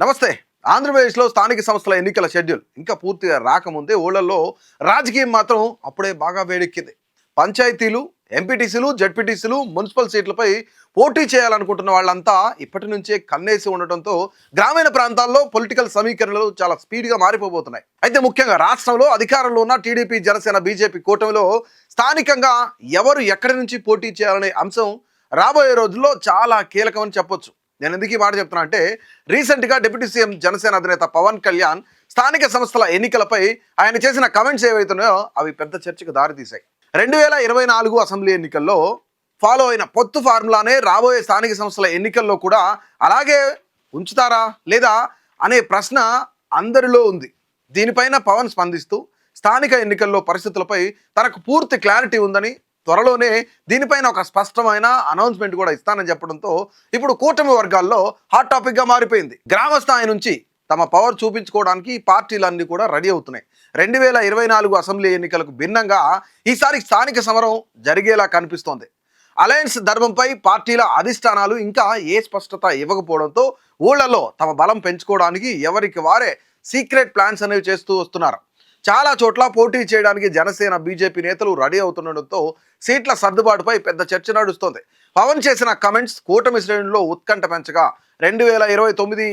నమస్తే. ఆంధ్రప్రదేశ్‌లో స్థానిక సంస్థల ఎన్నికల షెడ్యూల్ ఇంకా పూర్తిగా రాకముందే ఊళ్ళల్లో రాజకీయం మాత్రం అప్పుడే బాగా వేడెక్కింది. పంచాయతీలు, ఎంపీటీసీలు, జడ్పీటీసీలు, మున్సిపల్ సీట్లపై పోటీ చేయాలనుకుంటున్న వాళ్ళంతా ఇప్పటి నుంచే కన్నేసి ఉండటంతో గ్రామీణ ప్రాంతాల్లో పొలిటికల్ సమీకరణలు చాలా స్పీడ్‌గా మారిపోబోతున్నాయి. అయితే ముఖ్యంగా రాష్ట్రంలో అధికారంలో ఉన్న టీడీపీ, జనసేన, బీజేపీ కూటమిలో స్థానికంగా ఎవరు ఎక్కడి నుంచి పోటీ చేయాలనే అంశం రాబోయే రోజుల్లో చాలా కీలకమని చెప్పొచ్చు. నేను ఎందుకు ఈ మాట చెప్తున్నా అంటే రీసెంట్గా డిప్యూటీ సీఎం జనసేన అధినేత పవన్ కళ్యాణ్ స్థానిక సంస్థల ఎన్నికలపై ఆయన చేసిన కమెంట్స్ ఏవైతున్నాయో అవి పెద్ద చర్చకు దారితీశాయి. 2024 అసెంబ్లీ ఎన్నికల్లో ఫాలో అయిన పొత్తు ఫార్ములానే రాబోయే స్థానిక సంస్థల ఎన్నికల్లో కూడా అలాగే ఉంచుతారా లేదా అనే ప్రశ్న అందరిలో ఉంది. దీనిపైన పవన్ స్పందిస్తూ స్థానిక ఎన్నికల్లో పరిస్థితులపై తనకు పూర్తి క్లారిటీ ఉందని, త్వరలోనే దీనిపైన ఒక స్పష్టమైన అనౌన్స్మెంట్ కూడా ఇస్తానని చెప్పడంతో ఇప్పుడు కూటమి వర్గాల్లో హాట్ టాపిక్గా మారిపోయింది. గ్రామ స్థాయి నుంచి తమ పవర్ చూపించుకోవడానికి పార్టీలన్నీ కూడా రెడీ అవుతున్నాయి. 2024 అసెంబ్లీ ఎన్నికలకు భిన్నంగా ఈసారి స్థానిక సమరం జరిగేలా కనిపిస్తోంది. అలయన్స్ ధర్మంపై పార్టీల అధిష్టానాలు ఇంకా ఏ స్పష్టత ఇవ్వకపోవడంతో ఊళ్ళలో తమ బలం పెంచుకోవడానికి ఎవరికి వారే సీక్రెట్ ప్లాన్స్ అనేవి చేస్తూ వస్తున్నారు. చాలా చోట్ల పోటీ చేయడానికి జనసేన, బీజేపీ నేతలు రెడీ అవుతుండటంతో సీట్ల సర్దుబాటుపై పెద్ద చర్చ నడుస్తోంది. పవన్ చేసిన కమెంట్స్ కూటమి శ్రేణుల్లో ఉత్కంఠ పెంచగా 2029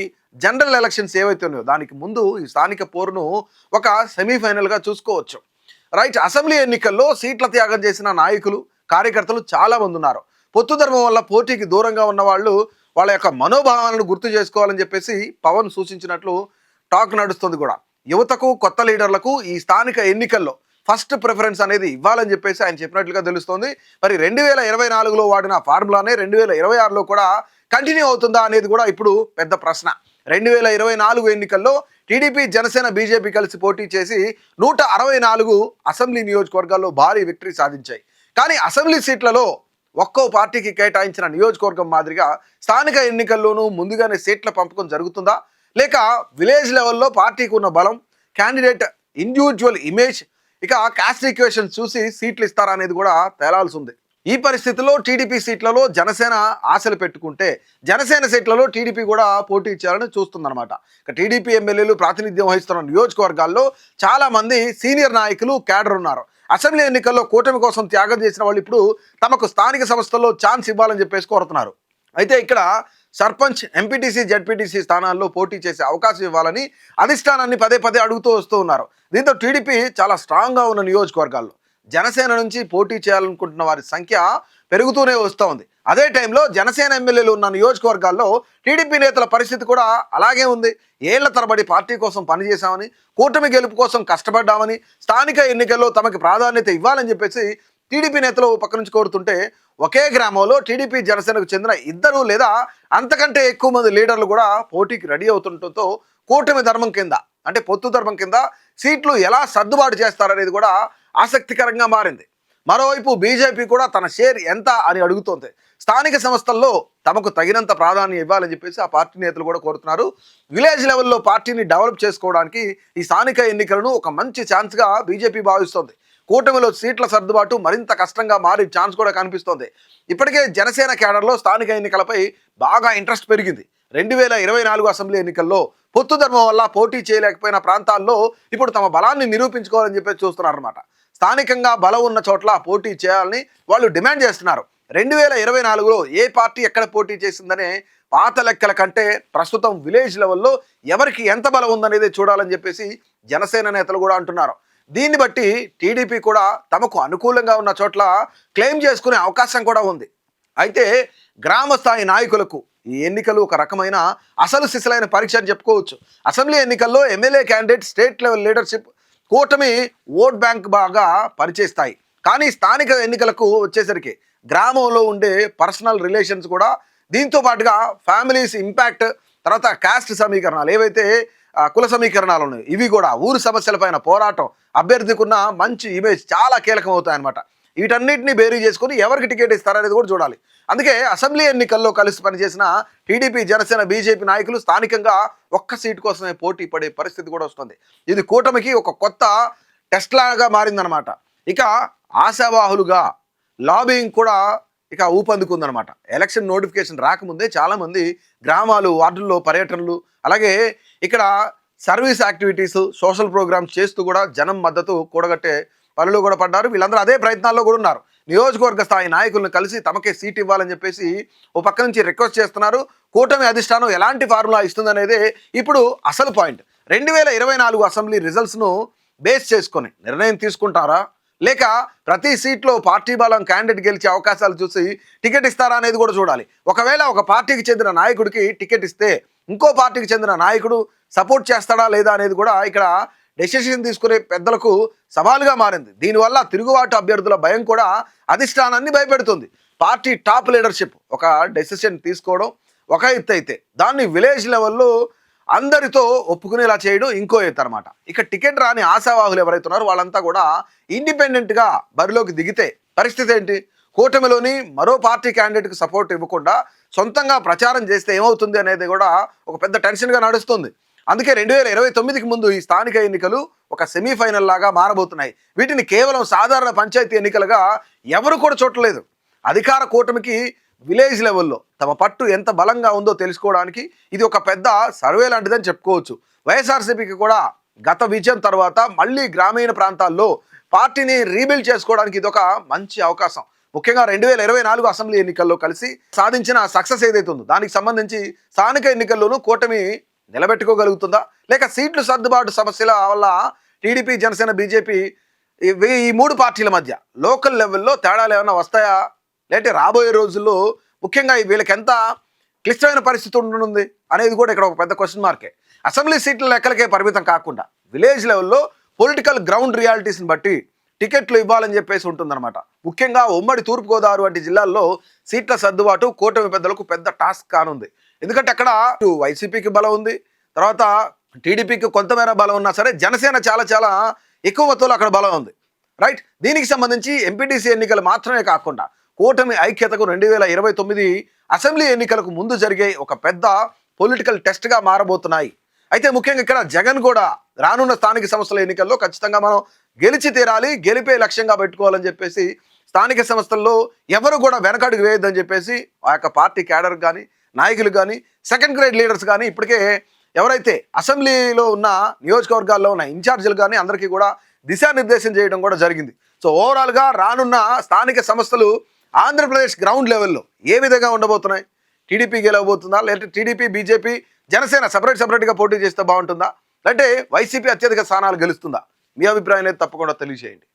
జనరల్ ఎలక్షన్స్ ఏవైతే ఉన్నాయో దానికి ముందు ఈ స్థానిక పోరును ఒక సెమీఫైనల్గా చూసుకోవచ్చు. రైట్, అసెంబ్లీ ఎన్నికల్లో సీట్ల త్యాగం చేసిన నాయకులు, కార్యకర్తలు చాలా మంది ఉన్నారు. పొత్తు ధర్మం వల్ల పోటీకి దూరంగా ఉన్న వాళ్ళు వాళ్ళ యొక్క మనోభావాలను గుర్తు చేసుకోవాలని చెప్పేసి పవన్ సూచించినట్లు టాక్ నడుస్తుంది కూడా. యువతకు, కొత్త లీడర్లకు ఈ స్థానిక ఎన్నికల్లో ఫస్ట్ ప్రిఫరెన్స్ అనేది ఇవ్వాలని చెప్పేసి ఆయన చెప్పినట్లుగా తెలుస్తోంది. మరి 2024లో వాడిన ఫార్ములానే 2026లో కూడా కంటిన్యూ అవుతుందా అనేది కూడా ఇప్పుడు పెద్ద ప్రశ్న. 2024 ఎన్నికల్లో టీడీపీ, జనసేన, బీజేపీ కలిసి పోటీ చేసి 164 అసెంబ్లీ నియోజకవర్గాల్లో భారీ విక్టరీ సాధించాయి. కానీ అసెంబ్లీ సీట్లలో ఒక్కో పార్టీకి కేటాయించిన నియోజకవర్గం మాదిరిగా స్థానిక ఎన్నికల్లోనూ ముందుగానే సీట్ల పంపకం జరుగుతుందా, లేక విలేజ్ లెవెల్లో పార్టీకి ఉన్న బలం, క్యాండిడేట్ ఇండివిజువల్ ఇమేజ్, ఇక కాస్ట్ ఈక్వేషన్స్ చూసి సీట్లు ఇస్తారా అనేది కూడా తేలాల్సి ఉంది. ఈ పరిస్థితుల్లో టీడీపీ సీట్లలో జనసేన ఆశలు పెట్టుకుంటే జనసేన సీట్లలో టీడీపీ కూడా పోటీ ఇచ్చారని చూస్తుందన్నమాట. ఇక టీడీపీ ఎమ్మెల్యేలు ప్రాతినిధ్యం వహిస్తున్న నియోజకవర్గాల్లో చాలా మంది సీనియర్ నాయకులు, క్యాడర్ ఉన్నారు. అసెంబ్లీ ఎన్నికల్లో కూటమి కోసం త్యాగం చేసిన వాళ్ళు ఇప్పుడు తమకు స్థానిక సంస్థల్లో ఛాన్స్ ఇవ్వాలని చెప్పేసి కోరుతున్నారు. అయితే ఇక్కడ సర్పంచ్, ఎంపీటీసీ, జడ్పీటీసీ స్థానాల్లో పోటీ చేసే అవకాశం ఇవ్వాలని అధిష్టానాన్ని పదే పదే అడుగుతూ వస్తూ ఉన్నారు. దీంతో టీడీపీ చాలా స్ట్రాంగ్గా ఉన్న నియోజకవర్గాల్లో జనసేన నుంచి పోటీ చేయాలనుకుంటున్న వారి సంఖ్య పెరుగుతూనే వస్తూ ఉంది. అదే టైంలో జనసేన ఎమ్మెల్యేలు ఉన్న నియోజకవర్గాల్లో టీడీపీ నేతల పరిస్థితి కూడా అలాగే ఉంది. ఏళ్ల తరబడి పార్టీ కోసం పనిచేశామని, కూటమి గెలుపు కోసం కష్టపడ్డామని, స్థానిక ఎన్నికల్లో తమకు ప్రాధాన్యత ఇవ్వాలని చెప్పేసి టీడీపీ నేతలు పక్క నుంచి కోరుతుంటే ఒకే గ్రామంలో టీడీపీ, జనసేనకు చెందిన 2 లేదా అంతకంటే ఎక్కువ మంది లీడర్లు కూడా పోటీకి రెడీ అవుతుండటంతో కూటమి ధర్మం కింద అంటే పొత్తు ధర్మం కింద సీట్లు ఎలా సర్దుబాటు చేస్తారనేది కూడా ఆసక్తికరంగా మారింది. మరోవైపు బీజేపీ కూడా తన షేర్ ఎంత అని అడుగుతోంది. స్థానిక సంస్థల్లో తమకు తగినంత ప్రాధాన్యం ఇవ్వాలని చెప్పేసి ఆ పార్టీ నేతలు కూడా కోరుతున్నారు. విలేజ్ లెవెల్లో పార్టీని డెవలప్ చేసుకోవడానికి ఈ స్థానిక ఎన్నికలను ఒక మంచి ఛాన్స్గా బీజేపీ భావిస్తోంది. కూటమిలో సీట్ల సర్దుబాటు మరింత కష్టంగా మారే ఛాన్స్ కూడా కనిపిస్తోంది. ఇప్పటికే జనసేన క్యాడర్లో స్థానిక ఎన్నికలపై బాగా ఇంట్రెస్ట్ పెరిగింది. 2024 అసెంబ్లీ ఎన్నికల్లో పొత్తు ధర్మం వల్ల పోటీ చేయలేకపోయిన ప్రాంతాల్లో ఇప్పుడు తమ బలాన్ని నిరూపించుకోవాలని చెప్పేసి చూస్తున్నారన్నమాట. స్థానికంగా బలం ఉన్న చోట్ల పోటీ చేయాలని వాళ్ళు డిమాండ్ చేస్తున్నారు. 2024లో ఏ పార్టీ ఎక్కడ పోటీ చేసిందనే పాత లెక్కల కంటే ప్రస్తుతం విలేజ్ లెవెల్లో ఎవరికి ఎంత బలం ఉందనేది చూడాలని చెప్పేసి జనసేన నేతలు కూడా అంటున్నారు. దీన్ని బట్టి టీడీపీ కూడా తమకు అనుకూలంగా ఉన్న చోట్ల క్లెయిమ్ చేసుకునే అవకాశం కూడా ఉంది. అయితే గ్రామ స్థాయి నాయకులకు ఈ ఎన్నికలు ఒక రకమైన అసలు సిసలైన పరీక్ష అని చెప్పుకోవచ్చు. అసెంబ్లీ ఎన్నికల్లో MLA candidate, state level leadership, కూటమి ఓట్ బ్యాంక్ బాగా పనిచేస్తాయి. కానీ స్థానిక ఎన్నికలకు వచ్చేసరికి గ్రామంలో ఉండే పర్సనల్ రిలేషన్స్ కూడా, దీంతో పాటుగా ఫ్యామిలీస్ ఇంపాక్ట్, తర్వాత కాస్ట్ సమీకరణాలు ఏవైతే కుల సమీకరణాలు ఉన్నాయి ఇవి కూడా, ఊరు సమస్యలపైన పోరాటం, అభ్యర్థికున్న మంచి ఇమేజ్ చాలా కీలకం అవుతాయన్నమాట. వీటన్నిటిని బేరీ చేసుకుని ఎవరికి టికెట్ ఇస్తారనేది కూడా చూడాలి. అందుకే అసెంబ్లీ ఎన్నికల్లో కలిసి పనిచేసిన టీడీపీ, జనసేన, బీజేపీ నాయకులు స్థానికంగా ఒక్క సీటు కోసమే పోటీ పడే పరిస్థితి కూడా వస్తుంది. ఇది కూటమికి ఒక కొత్త టెస్ట్ లాగా మారిందనమాట. ఇక ఆశావాహులుగా లాబింగ్ కూడా ఇక ఊపందుకుందనమాట. ఎలక్షన్ నోటిఫికేషన్ రాకముందే చాలామంది గ్రామాలు, వార్డుల్లో పర్యటనలు, అలాగే ఇక్కడ సర్వీస్ యాక్టివిటీస్, సోషల్ ప్రోగ్రామ్స్ చేస్తూ కూడా జనం మద్దతు కూడగట్టే పనులు కూడా పడ్డారు. వీళ్ళందరూ అదే ప్రయత్నాల్లో కూడా ఉన్నారు. నియోజకవర్గ స్థాయి నాయకులను కలిసి తమకే సీట్ ఇవ్వాలని చెప్పేసి ఓ పక్క నుంచి రిక్వెస్ట్ చేస్తున్నారు. కూటమి అధిష్టానం ఎలాంటి ఫార్ములా ఇస్తుందనేదే ఇప్పుడు అసలు పాయింట్. 2024 అసెంబ్లీ రిజల్ట్స్ను బేస్ చేసుకొని నిర్ణయం తీసుకుంటారా, లేక ప్రతి సీట్లో పార్టీ బలం క్యాండిడేట్ గెలిచే అవకాశాలు చూసి టికెట్ ఇస్తారా అనేది కూడా చూడాలి. ఒకవేళ ఒక పార్టీకి చెందిన నాయకుడికి టికెట్ ఇస్తే ఇంకో పార్టీకి చెందిన నాయకుడు సపోర్ట్ చేస్తాడా లేదా అనేది కూడా ఇక్కడ డెసిషన్ తీసుకునే పెద్దలకు సవాలుగా మారింది. దీనివల్ల తిరుగుబాటు అభ్యర్థుల భయం కూడా అధిష్టానాన్ని భయపెడుతుంది. పార్టీ టాప్ లీడర్షిప్ ఒక డెసిషన్ తీసుకోవడం ఒక ఎత్తు అయితే, దాన్ని విలేజ్ లెవెల్లో అందరితో ఒప్పుకునేలా చేయడం ఇంకో ఎత్తు అనమాట. ఇక టికెట్ రాని ఆశావాహులు ఎవరైతే ఉన్నారో వాళ్ళంతా కూడా ఇండిపెండెంట్గా బరిలోకి దిగితే పరిస్థితి ఏంటి? కూటమిలోని మరో పార్టీ క్యాండిడేట్కి సపోర్ట్ ఇవ్వకుండా సొంతంగా ప్రచారం చేస్తే ఏమవుతుంది అనేది కూడా ఒక పెద్ద టెన్షన్గా నడుస్తుంది. అందుకే 2029కి ముందు ఈ స్థానిక ఎన్నికలు ఒక సెమీఫైనల్ లాగా మారబోతున్నాయి. వీటిని కేవలం సాధారణ పంచాయతీ ఎన్నికలుగా ఎవరు కూడా చూడలేదు. అధికార కూటమికి విలేజ్ లెవెల్లో తమ పట్టు ఎంత బలంగా ఉందో తెలుసుకోవడానికి ఇది ఒక పెద్ద సర్వే లాంటిదని చెప్పుకోవచ్చు. వైఎస్ఆర్సీపీకి కూడా గత విజయం తర్వాత మళ్ళీ గ్రామీణ ప్రాంతాల్లో పార్టీని రీబిల్డ్ చేసుకోవడానికి ఇది ఒక మంచి అవకాశం. ముఖ్యంగా 2024 అసెంబ్లీ ఎన్నికల్లో కలిసి సాధించిన సక్సెస్ ఏదైతే ఉందో దానికి సంబంధించి స్థానిక ఎన్నికల్లోనూ కూటమి నిలబెట్టుకోగలుగుతుందా, లేక సీట్లు సర్దుబాటు సమస్యల వల్ల టీడీపీ, జనసేన, బీజేపీ ఈ మూడు పార్టీల మధ్య లోకల్ లెవెల్లో తేడాలు ఏమైనా వస్తాయా, లేదంటే రాబోయే రోజుల్లో ముఖ్యంగా వీళ్ళకి ఎంత క్లిష్టమైన పరిస్థితి ఉండనుంది అనేది కూడా ఇక్కడ ఒక పెద్ద క్వశ్చన్ మార్కే. అసెంబ్లీ సీట్ల లెక్కలకే పరిమితం కాకుండా విలేజ్ లెవెల్లో పొలిటికల్ గ్రౌండ్ రియాలిటీస్ని బట్టి టికెట్లు ఇవ్వాలని చెప్పేసి ఉంటుందన్నమాట. ముఖ్యంగా ఉమ్మడి తూర్పుగోదావరి వంటి జిల్లాల్లో సీట్ల సర్దుబాటు కూటమి పెద్దలకు పెద్ద టాస్క్ కానుంది. ఎందుకంటే అక్కడ వైసీపీకి బలం ఉంది, తర్వాత టీడీపీకి కొంతమేర బలం ఉన్నా సరే జనసేన చాలా చాలా ఎక్కువ మొత్తంలో అక్కడ బలం ఉంది. రైట్, దీనికి సంబంధించి ఎంపీటీసీ ఎన్నికలు మాత్రమే కాకుండా కూటమి ఐక్యతకు 2029 అసెంబ్లీ ఎన్నికలకు ముందు జరిగే ఒక పెద్ద పొలిటికల్ టెస్ట్గా మారబోతున్నాయి. అయితే ముఖ్యంగా ఇక్కడ జగన్ కూడా రానున్న స్థానిక సంస్థల ఎన్నికల్లో ఖచ్చితంగా మనం గెలిచి తీరాలి, గెలిపే లక్ష్యంగా పెట్టుకోవాలని చెప్పేసి స్థానిక సంస్థల్లో ఎవరు కూడా వెనకడుగు వేయొద్దని చెప్పేసి ఆ యొక్క పార్టీ క్యాడర్ కానీ, నాయకులు కానీ, సెకండ్ గ్రేడ్ లీడర్స్ కానీ ఇప్పటికే ఎవరైతే అసెంబ్లీలో ఉన్న నియోజకవర్గాల్లో ఉన్న ఇన్ఛార్జీలు కానీ అందరికీ కూడా దిశానిర్దేశం చేయడం కూడా జరిగింది. సో ఓవరాల్గా రానున్న స్థానిక సంస్థలు ఆంధ్రప్రదేశ్ గ్రౌండ్ లెవెల్లో ఏ విధంగా ఉండబోతున్నాయి? టీడీపీ గెలవబోతుందా, లేదంటే టీడీపీ, బీజేపీ, జనసేన సపరేట్గా పోటీ చేస్తే బాగుంటుందా, లేదంటే వైసీపీ అత్యధిక స్థానాలు గెలుస్తుందా? మీ అభిప్రాయం అనేది తప్పకుండా తెలియజేయండి.